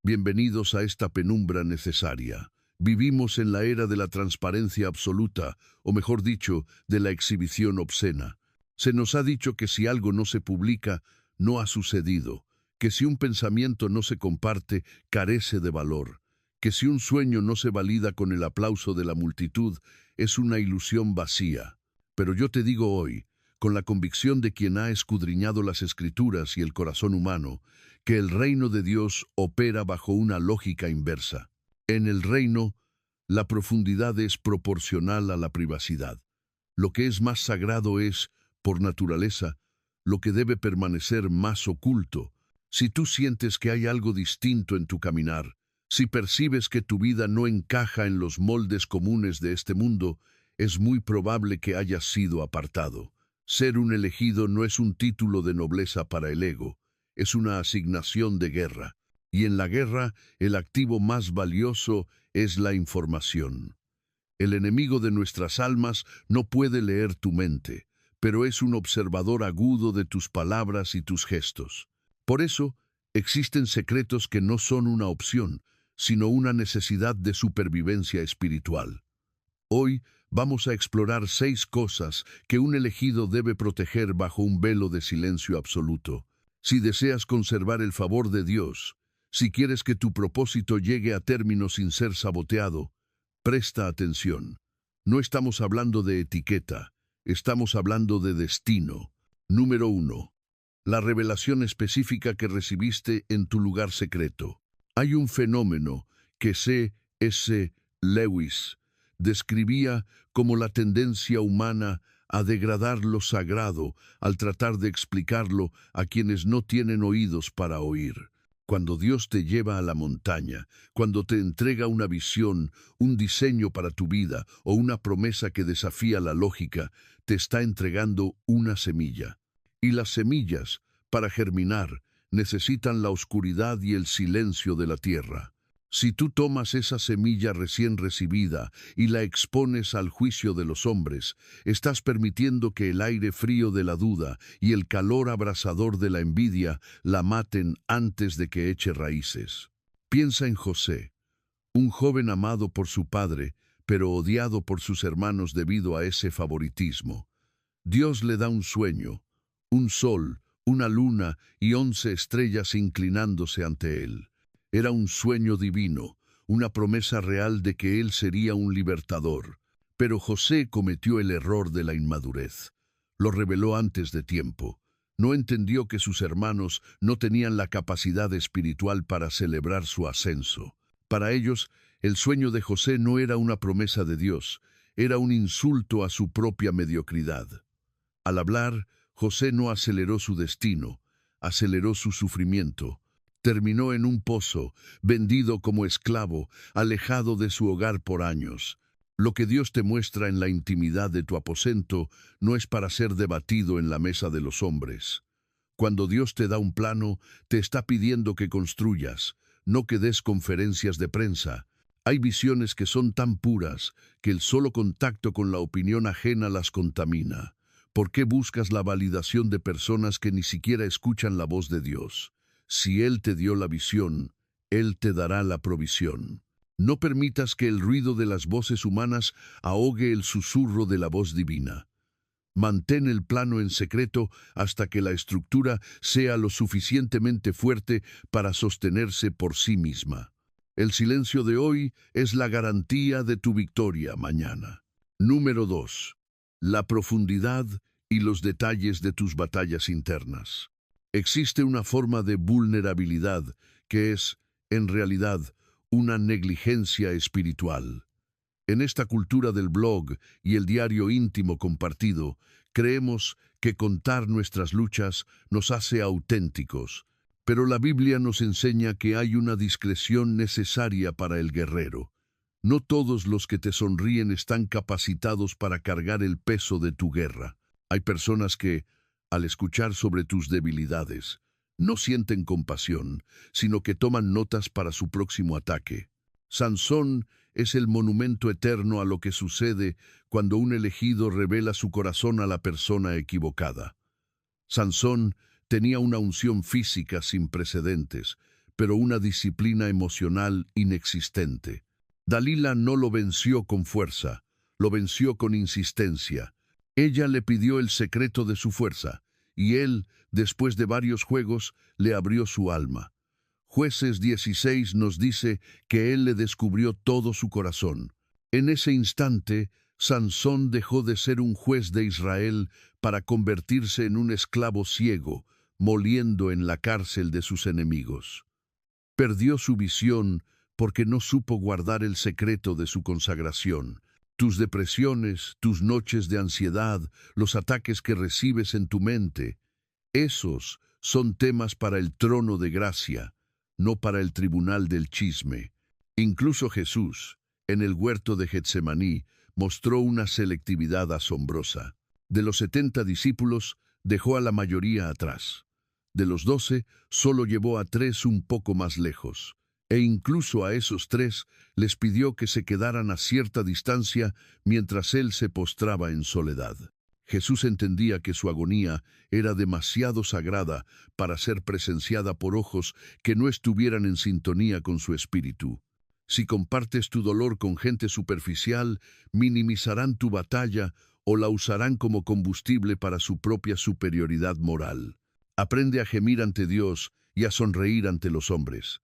Bienvenidos a esta penumbra necesaria. Vivimos en la era de la transparencia absoluta, o mejor dicho, de la exhibición obscena. Se nos ha dicho que si algo no se publica, no ha sucedido, que si un pensamiento no se comparte, carece de valor, que si un sueño no se valida con el aplauso de la multitud, es una ilusión vacía. Pero yo te digo hoy, con la convicción de quien ha escudriñado las Escrituras y el corazón humano, que el reino de Dios opera bajo una lógica inversa. En el reino, la profundidad es proporcional a la privacidad. Lo que es más sagrado es, por naturaleza, lo que debe permanecer más oculto. Si tú sientes que hay algo distinto en tu caminar, si percibes que tu vida no encaja en los moldes comunes de este mundo, es muy probable que hayas sido apartado. Ser un elegido no es un título de nobleza para el ego, es una asignación de guerra. Y en la guerra, el activo más valioso es la información. El enemigo de nuestras almas no puede leer tu mente, pero es un observador agudo de tus palabras y tus gestos. Por eso, existen secretos que no son una opción, sino una necesidad de supervivencia espiritual. Hoy vamos a explorar 6 cosas que un elegido debe proteger bajo un velo de silencio absoluto. Si deseas conservar el favor de Dios, si quieres que tu propósito llegue a término sin ser saboteado, presta atención. No estamos hablando de etiqueta, estamos hablando de destino. Número 1. La revelación específica que recibiste en tu lugar secreto. Hay un fenómeno que C.S. Lewis describía como la tendencia humana a degradar lo sagrado al tratar de explicarlo a quienes no tienen oídos para oír. Cuando Dios te lleva a la montaña, cuando te entrega una visión, un diseño para tu vida o una promesa que desafía la lógica, te está entregando una semilla. Y las semillas, para germinar, necesitan la oscuridad y el silencio de la tierra. Si tú tomas esa semilla recién recibida y la expones al juicio de los hombres, estás permitiendo que el aire frío de la duda y el calor abrasador de la envidia la maten antes de que eche raíces. Piensa en José, un joven amado por su padre, pero odiado por sus hermanos debido a ese favoritismo. Dios le da un sueño, un sol, una luna y 11 estrellas inclinándose ante él. Era un sueño divino, una promesa real de que él sería un libertador. Pero José cometió el error de la inmadurez. Lo reveló antes de tiempo. No entendió que sus hermanos no tenían la capacidad espiritual para celebrar su ascenso. Para ellos, el sueño de José no era una promesa de Dios, era un insulto a su propia mediocridad. Al hablar, José no aceleró su destino, aceleró su sufrimiento. Terminó en un pozo, vendido como esclavo, alejado de su hogar por años. Lo que Dios te muestra en la intimidad de tu aposento no es para ser debatido en la mesa de los hombres. Cuando Dios te da un plano, te está pidiendo que construyas, no que des conferencias de prensa. Hay visiones que son tan puras que el solo contacto con la opinión ajena las contamina. ¿Por qué buscas la validación de personas que ni siquiera escuchan la voz de Dios? Si Él te dio la visión, Él te dará la provisión. No permitas que el ruido de las voces humanas ahogue el susurro de la voz divina. Mantén el plano en secreto hasta que la estructura sea lo suficientemente fuerte para sostenerse por sí misma. El silencio de hoy es la garantía de tu victoria mañana. Número 2. La profundidad y los detalles de tus batallas internas. Existe una forma de vulnerabilidad que es, en realidad, una negligencia espiritual. En esta cultura del blog y el diario íntimo compartido, creemos que contar nuestras luchas nos hace auténticos, pero la Biblia nos enseña que hay una discreción necesaria para el guerrero. No todos los que te sonríen están capacitados para cargar el peso de tu guerra. Hay personas que, al escuchar sobre tus debilidades, no sienten compasión, sino que toman notas para su próximo ataque. Sansón es el monumento eterno a lo que sucede cuando un elegido revela su corazón a la persona equivocada. Sansón tenía una unción física sin precedentes, pero una disciplina emocional inexistente. Dalila no lo venció con fuerza, lo venció con insistencia. Ella le pidió el secreto de su fuerza, y él, después de varios juegos, le abrió su alma. Jueces 16 nos dice que él le descubrió todo su corazón. En ese instante, Sansón dejó de ser un juez de Israel para convertirse en un esclavo ciego, moliendo en la cárcel de sus enemigos. Perdió su visión porque no supo guardar el secreto de su consagración. Tus depresiones, tus noches de ansiedad, los ataques que recibes en tu mente, esos son temas para el trono de gracia, no para el tribunal del chisme. Incluso Jesús, en el huerto de Getsemaní, mostró una selectividad asombrosa. De los 70 discípulos, dejó a la mayoría atrás. De los 12, solo llevó a 3 un poco más lejos. E incluso a esos 3 les pidió que se quedaran a cierta distancia mientras él se postraba en soledad. Jesús entendía que su agonía era demasiado sagrada para ser presenciada por ojos que no estuvieran en sintonía con su espíritu. Si compartes tu dolor con gente superficial, minimizarán tu batalla o la usarán como combustible para su propia superioridad moral. Aprende a gemir ante Dios y a sonreír ante los hombres.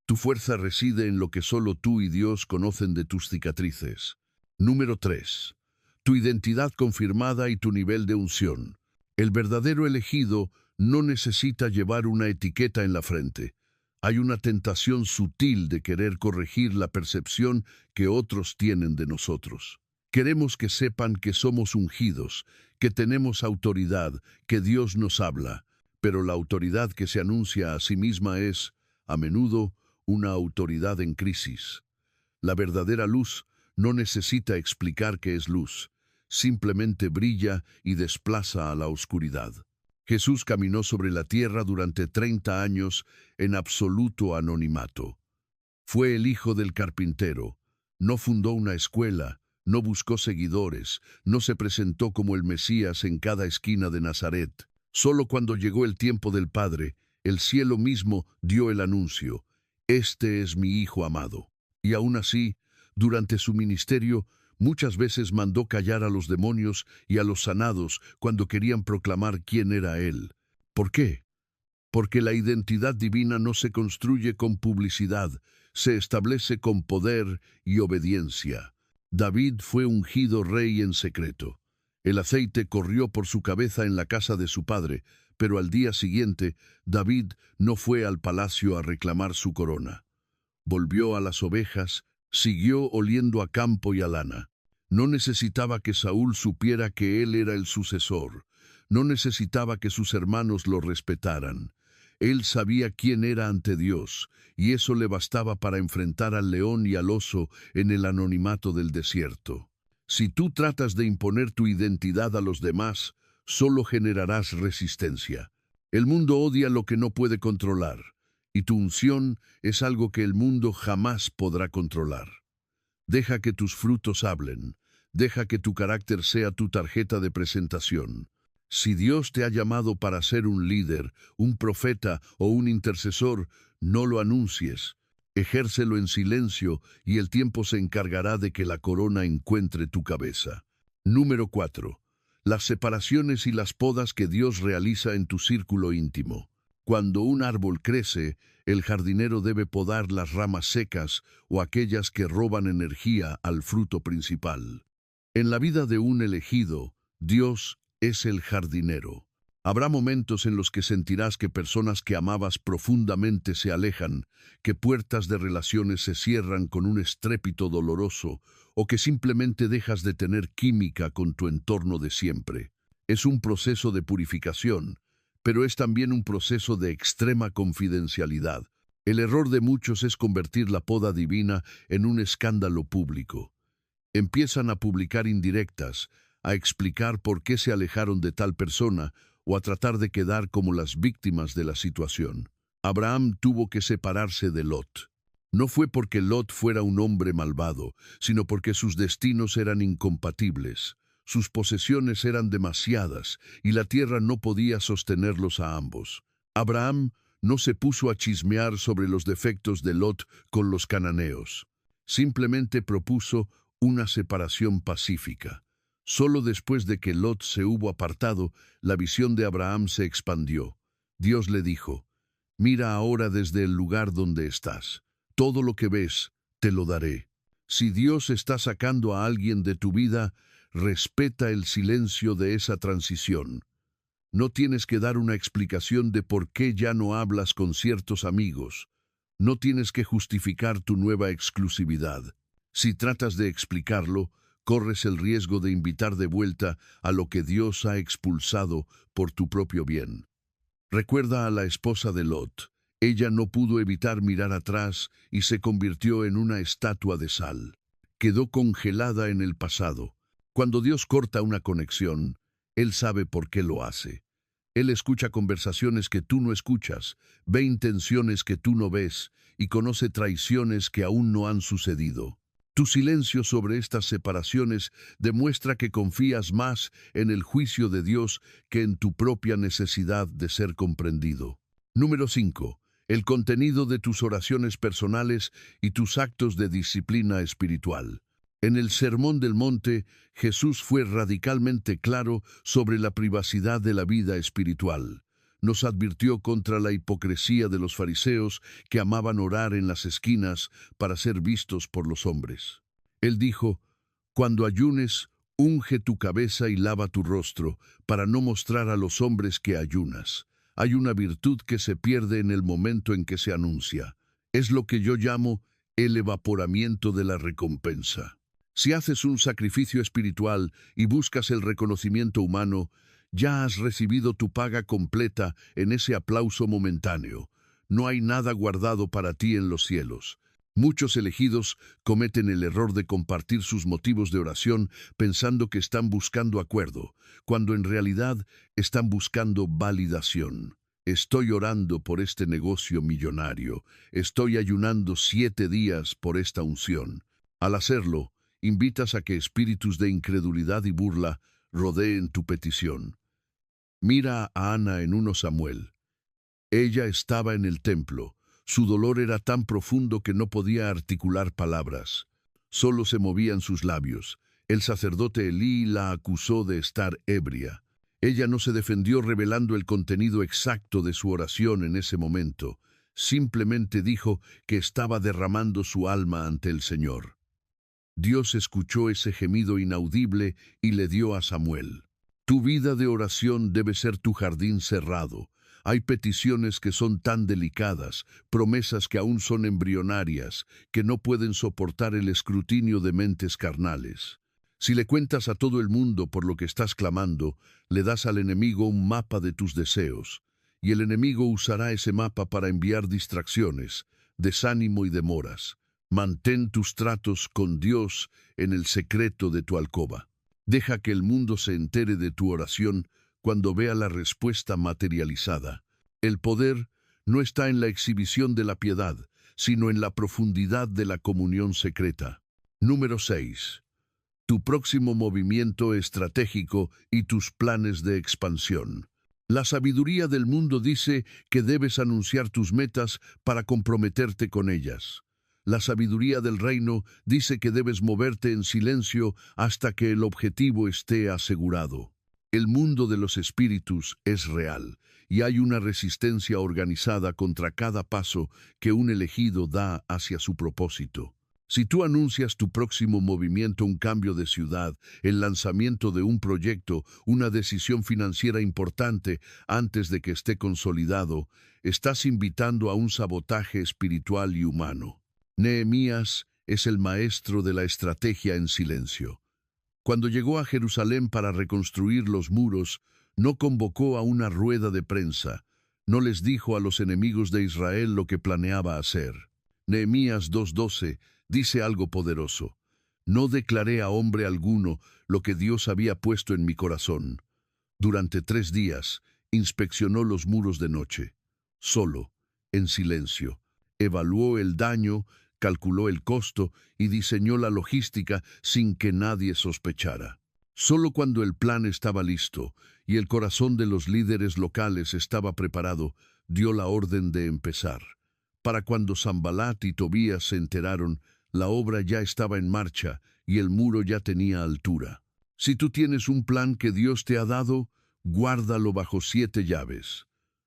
Tu fuerza reside en lo que solo tú y Dios conocen de tus cicatrices. Número 3. Tu identidad confirmada y tu nivel de unción. El verdadero elegido no necesita llevar una etiqueta en la frente. Hay una tentación sutil de querer corregir la percepción que otros tienen de nosotros. Queremos que sepan que somos ungidos, que tenemos autoridad, que Dios nos habla, pero la autoridad que se anuncia a sí misma es, a menudo, una autoridad en crisis. La verdadera luz no necesita explicar que es luz, simplemente brilla y desplaza a la oscuridad. Jesús caminó sobre la tierra durante 30 años en absoluto anonimato. Fue el hijo del carpintero, no fundó una escuela, no buscó seguidores, no se presentó como el Mesías en cada esquina de Nazaret. Solo cuando llegó el tiempo del Padre, el cielo mismo dio el anuncio: «Este es mi Hijo amado». Y aún así, durante su ministerio, muchas veces mandó callar a los demonios y a los sanados cuando querían proclamar quién era Él. ¿Por qué? Porque la identidad divina no se construye con publicidad, se establece con poder y obediencia. David fue ungido rey en secreto. El aceite corrió por su cabeza en la casa de su padre, pero al día siguiente David no fue al palacio a reclamar su corona. Volvió a las ovejas, siguió oliendo a campo y a lana. No necesitaba que Saúl supiera que él era el sucesor. No necesitaba que sus hermanos lo respetaran. Él sabía quién era ante Dios, y eso le bastaba para enfrentar al león y al oso en el anonimato del desierto. Si tú tratas de imponer tu identidad a los demás, solo generarás resistencia. El mundo odia lo que no puede controlar, y tu unción es algo que el mundo jamás podrá controlar. Deja que tus frutos hablen, deja que tu carácter sea tu tarjeta de presentación. Si Dios te ha llamado para ser un líder, un profeta o un intercesor, no lo anuncies. Ejércelo en silencio y el tiempo se encargará de que la corona encuentre tu cabeza. Número 4. Las separaciones y las podas que Dios realiza en tu círculo íntimo. Cuando un árbol crece, el jardinero debe podar las ramas secas o aquellas que roban energía al fruto principal. En la vida de un elegido, Dios es el jardinero. Habrá momentos en los que sentirás que personas que amabas profundamente se alejan, que puertas de relaciones se cierran con un estrépito doloroso, o que simplemente dejas de tener química con tu entorno de siempre. Es un proceso de purificación, pero es también un proceso de extrema confidencialidad. El error de muchos es convertir la poda divina en un escándalo público. Empiezan a publicar indirectas, a explicar por qué se alejaron de tal persona o a tratar de quedar como las víctimas de la situación. Abraham tuvo que separarse de Lot. No fue porque Lot fuera un hombre malvado, sino porque sus destinos eran incompatibles. Sus posesiones eran demasiadas y la tierra no podía sostenerlos a ambos. Abraham no se puso a chismear sobre los defectos de Lot con los cananeos. Simplemente propuso una separación pacífica. Solo después de que Lot se hubo apartado, la visión de Abraham se expandió. Dios le dijo: «Mira ahora desde el lugar donde estás. Todo lo que ves, te lo daré». Si Dios está sacando a alguien de tu vida, respeta el silencio de esa transición. No tienes que dar una explicación de por qué ya no hablas con ciertos amigos. No tienes que justificar tu nueva exclusividad. Si tratas de explicarlo, corres el riesgo de invitar de vuelta a lo que Dios ha expulsado por tu propio bien. Recuerda a la esposa de Lot. Ella no pudo evitar mirar atrás y se convirtió en una estatua de sal. Quedó congelada en el pasado. Cuando Dios corta una conexión, Él sabe por qué lo hace. Él escucha conversaciones que tú no escuchas, ve intenciones que tú no ves y conoce traiciones que aún no han sucedido. Tu silencio sobre estas separaciones demuestra que confías más en el juicio de Dios que en tu propia necesidad de ser comprendido. Número 5. El contenido de tus oraciones personales y tus actos de disciplina espiritual. En el Sermón del Monte, Jesús fue radicalmente claro sobre la privacidad de la vida espiritual. Nos advirtió contra la hipocresía de los fariseos que amaban orar en las esquinas para ser vistos por los hombres. Él dijo: «Cuando ayunes, unge tu cabeza y lava tu rostro, para no mostrar a los hombres que ayunas». Hay una virtud que se pierde en el momento en que se anuncia. Es lo que yo llamo el evaporamiento de la recompensa. Si haces un sacrificio espiritual y buscas el reconocimiento humano, ya has recibido tu paga completa en ese aplauso momentáneo. No hay nada guardado para ti en los cielos. Muchos elegidos cometen el error de compartir sus motivos de oración pensando que están buscando acuerdo, cuando en realidad están buscando validación. Estoy orando por este negocio millonario. Estoy ayunando 7 días por esta unción. Al hacerlo, invitas a que espíritus de incredulidad y burla rodeen tu petición. Mira a Ana en 1 Samuel. Ella estaba en el templo. Su dolor era tan profundo que no podía articular palabras. Solo se movían sus labios. El sacerdote Elí la acusó de estar ebria. Ella no se defendió revelando el contenido exacto de su oración en ese momento. Simplemente dijo que estaba derramando su alma ante el Señor. Dios escuchó ese gemido inaudible y le dio a Samuel. Tu vida de oración debe ser tu jardín cerrado. Hay peticiones que son tan delicadas, promesas que aún son embrionarias, que no pueden soportar el escrutinio de mentes carnales. Si le cuentas a todo el mundo por lo que estás clamando, le das al enemigo un mapa de tus deseos, y el enemigo usará ese mapa para enviar distracciones, desánimo y demoras. Mantén tus tratos con Dios en el secreto de tu alcoba. Deja que el mundo se entere de tu oración cuando vea la respuesta materializada. El poder no está en la exhibición de la piedad, sino en la profundidad de la comunión secreta. Número 6. Tu próximo movimiento estratégico y tus planes de expansión. La sabiduría del mundo dice que debes anunciar tus metas para comprometerte con ellas. La sabiduría del reino dice que debes moverte en silencio hasta que el objetivo esté asegurado. El mundo de los espíritus es real, y hay una resistencia organizada contra cada paso que un elegido da hacia su propósito. Si tú anuncias tu próximo movimiento, un cambio de ciudad, el lanzamiento de un proyecto, una decisión financiera importante antes de que esté consolidado, estás invitando a un sabotaje espiritual y humano. Nehemías es el maestro de la estrategia en silencio. Cuando llegó a Jerusalén para reconstruir los muros, no convocó a una rueda de prensa, no les dijo a los enemigos de Israel lo que planeaba hacer. Nehemías 2:12 dice algo poderoso. No declaré a hombre alguno lo que Dios había puesto en mi corazón. Durante 3 días inspeccionó los muros de noche, solo, en silencio. Evaluó el daño, calculó el costo y diseñó la logística sin que nadie sospechara. Solo cuando el plan estaba listo y el corazón de los líderes locales estaba preparado, dio la orden de empezar. Para cuando Sanbalat y Tobías se enteraron, la obra ya estaba en marcha y el muro ya tenía altura. Si tú tienes un plan que Dios te ha dado, guárdalo bajo 7 llaves.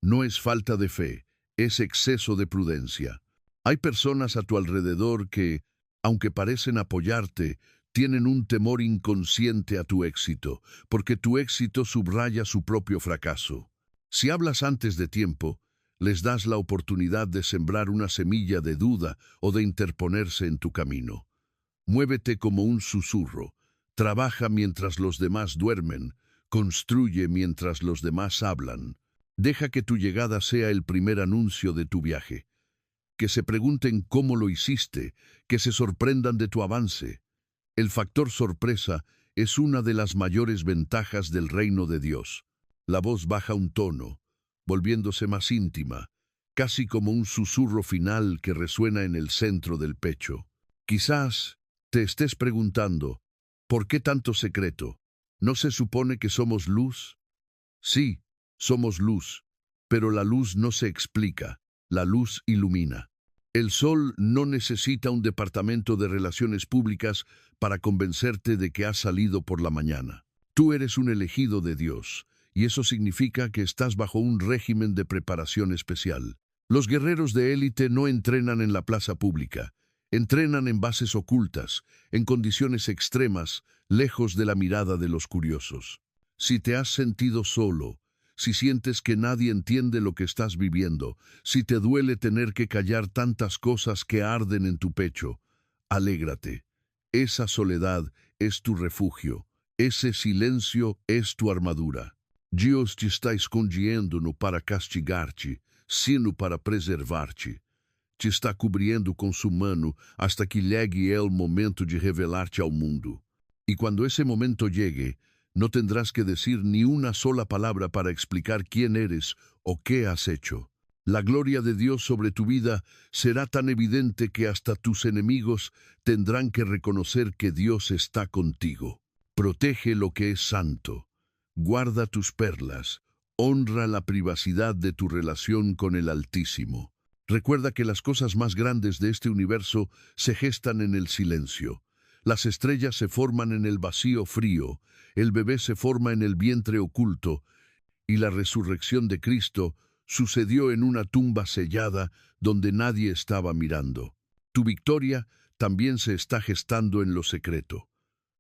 No es falta de fe, es exceso de prudencia. Hay personas a tu alrededor que, aunque parecen apoyarte, tienen un temor inconsciente a tu éxito, porque tu éxito subraya su propio fracaso. Si hablas antes de tiempo, les das la oportunidad de sembrar una semilla de duda o de interponerse en tu camino. Muévete como un susurro, trabaja mientras los demás duermen, construye mientras los demás hablan. Deja que tu llegada sea el primer anuncio de tu viaje. Que se pregunten cómo lo hiciste, que se sorprendan de tu avance. El factor sorpresa es una de las mayores ventajas del reino de Dios. La voz baja un tono, volviéndose más íntima, casi como un susurro final que resuena en el centro del pecho. Quizás te estés preguntando, ¿por qué tanto secreto? ¿No se supone que somos luz? Sí, somos luz, pero la luz no se explica, la luz ilumina. El sol no necesita un departamento de relaciones públicas para convencerte de que has salido por la mañana. Tú eres un elegido de Dios, y eso significa que estás bajo un régimen de preparación especial. Los guerreros de élite no entrenan en la plaza pública, entrenan en bases ocultas, en condiciones extremas, lejos de la mirada de los curiosos. Si te has sentido solo, si sientes que nadie entiende lo que estás viviendo, si te duele tener que callar tantas cosas que arden en tu pecho, alégrate. Esa soledad es tu refugio, ese silencio es tu armadura. Dios te está escondiendo no para castigar-te, sino para preservar-te. Te está cubriendo com su mano hasta que llegue el momento de revelar-te ao mundo. Y cuando ese momento llegue, no tendrás que decir ni una sola palabra para explicar quién eres o qué has hecho. La gloria de Dios sobre tu vida será tan evidente que hasta tus enemigos tendrán que reconocer que Dios está contigo. Protege lo que es santo. Guarda tus perlas. Honra la privacidad de tu relación con el Altísimo. Recuerda que las cosas más grandes de este universo se gestan en el silencio. Las estrellas se forman en el vacío frío, el bebé se forma en el vientre oculto, y la resurrección de Cristo sucedió en una tumba sellada donde nadie estaba mirando. Tu victoria también se está gestando en lo secreto.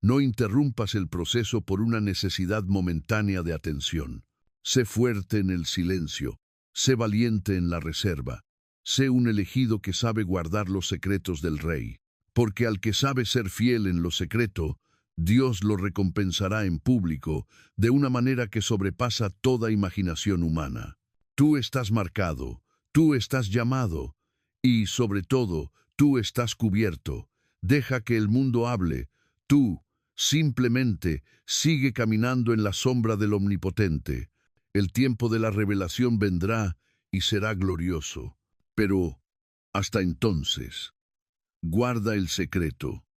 No interrumpas el proceso por una necesidad momentánea de atención. Sé fuerte en el silencio, sé valiente en la reserva, sé un elegido que sabe guardar los secretos del Rey. Porque al que sabe ser fiel en lo secreto, Dios lo recompensará en público de una manera que sobrepasa toda imaginación humana. Tú estás marcado, tú estás llamado, y, sobre todo, tú estás cubierto. Deja que el mundo hable. Tú, simplemente, sigue caminando en la sombra del Omnipotente. El tiempo de la revelación vendrá y será glorioso. Pero, hasta entonces, guarda el secreto.